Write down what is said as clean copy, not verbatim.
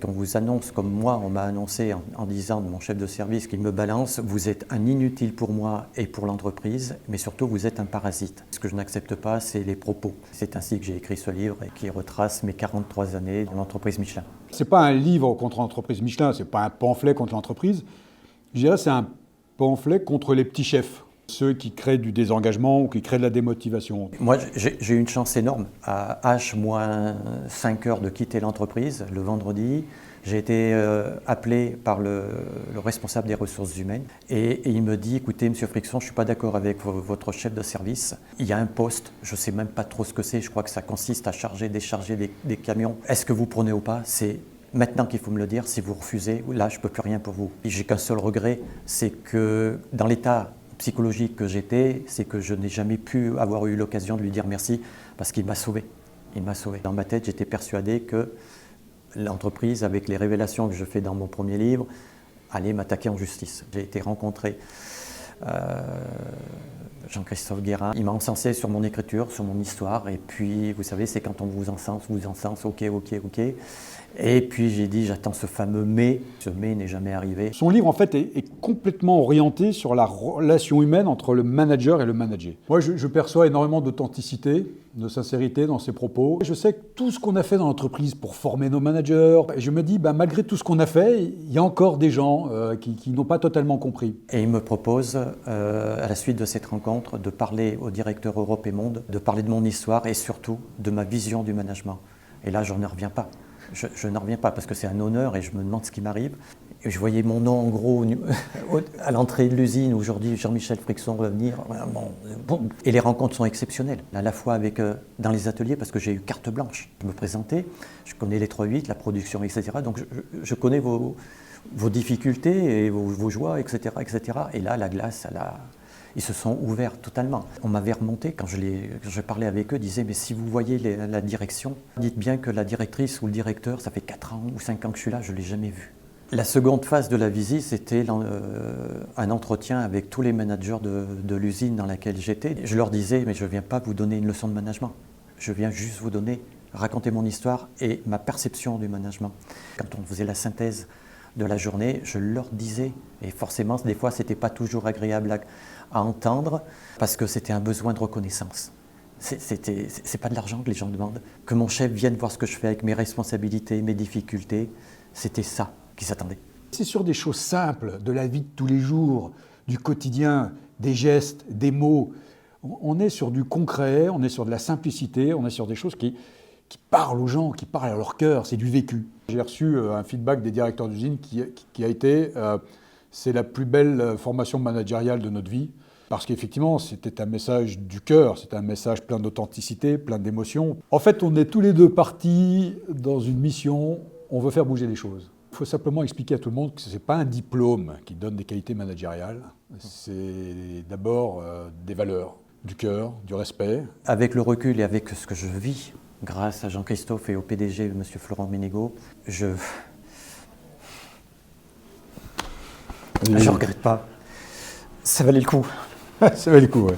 Quand on vous annonce, comme moi, on m'a annoncé en disant de mon chef de service qu'il me balance, vous êtes un inutile pour moi et pour l'entreprise, mais surtout vous êtes un parasite. Ce que je n'accepte pas, c'est les propos. C'est ainsi que j'ai écrit ce livre et qui retrace mes 43 années dans l'entreprise Michelin. C'est pas un livre contre l'entreprise Michelin, c'est pas un pamphlet contre l'entreprise. Je dirais c'est un pamphlet contre les petits chefs, ceux qui créent du désengagement ou qui créent de la démotivation. Moi, j'ai eu une chance énorme. À H-5 heures de quitter l'entreprise, le vendredi, j'ai été appelé par le responsable des ressources humaines et il me dit « Écoutez, Monsieur Frixon, je ne suis pas d'accord avec votre chef de service. Il y a un poste, je ne sais même pas trop ce que c'est, je crois que ça consiste à charger, décharger des camions. Est-ce que vous prenez ou pas ? C'est maintenant qu'il faut me le dire. Si vous refusez, là, je ne peux plus rien pour vous. » Et j'ai qu'un seul regret, c'est que dans l'état psychologique que j'étais, c'est que je n'ai jamais pu avoir eu l'occasion de lui dire merci parce qu'il m'a sauvé. Il m'a sauvé. Dans ma tête, j'étais persuadé que l'entreprise, avec les révélations que je fais dans mon premier livre, allait m'attaquer en justice. J'ai été rencontrer Jean-Christophe Guérin. Il m'a encensé sur mon écriture, sur mon histoire. Et puis, vous savez, c'est quand on vous encense, ok. Et puis j'ai dit, j'attends ce fameux mais. Ce mais n'est jamais arrivé. Son livre, en fait, est complètement orienté sur la relation humaine entre le manager et le manager. Moi, je perçois énormément d'authenticité, de sincérité dans ses propos. Je sais que tout ce qu'on a fait dans l'entreprise pour former nos managers, et je me dis, malgré tout ce qu'on a fait, il y a encore des gens qui n'ont pas totalement compris. Et il me propose, à la suite de cette rencontre, de parler au directeur Europe et Monde, de parler de mon histoire et surtout de ma vision du management. Et là, je n'en reviens pas. Je n'en reviens pas parce que c'est un honneur et je me demande ce qui m'arrive. Et je voyais mon nom en gros à l'entrée de l'usine. Aujourd'hui, Jean-Michel Frixon va venir. Et les rencontres sont exceptionnelles, à la fois dans les ateliers parce que j'ai eu carte blanche. Je me présentais, je connais les 3-8, la production, etc. Donc je connais vos difficultés et vos joies, etc. Et là, la glace, ils se sont ouverts totalement. On m'avait remonté, quand je parlais avec eux, disait « Mais si vous voyez la direction, dites bien que la directrice ou le directeur, ça fait 4 ans ou 5 ans que je suis là, je ne l'ai jamais vu. » La seconde phase de la visite, c'était un entretien avec tous les managers de l'usine dans laquelle j'étais. Je leur disais « Mais je ne viens pas vous donner une leçon de management. Je viens juste vous raconter mon histoire et ma perception du management. » Quand on faisait la synthèse de la journée, je leur disais, et forcément, des fois, ce n'était pas toujours agréable à entendre, parce que c'était un besoin de reconnaissance. C'est pas de l'argent que les gens demandent. Que mon chef vienne voir ce que je fais avec mes responsabilités, mes difficultés, c'était ça qu'ils attendaient. C'est sur des choses simples, de la vie de tous les jours, du quotidien, des gestes, des mots. On est sur du concret, on est sur de la simplicité, on est sur des choses qui parlent aux gens, qui parlent à leur cœur, c'est du vécu. J'ai reçu un feedback des directeurs d'usine qui a été c'est la plus belle formation managériale de notre vie, parce qu'effectivement, c'était un message du cœur, c'était un message plein d'authenticité, plein d'émotion. En fait, on est tous les deux partis dans une mission, on veut faire bouger les choses. Il faut simplement expliquer à tout le monde que ce n'est pas un diplôme qui donne des qualités managériales, c'est d'abord des valeurs, du cœur, du respect. Avec le recul et avec ce que je vis, grâce à Jean-Christophe et au PDG, M. Florent Ménégo, je regrette pas. Ça valait le coup. Ça valait le coup, ouais.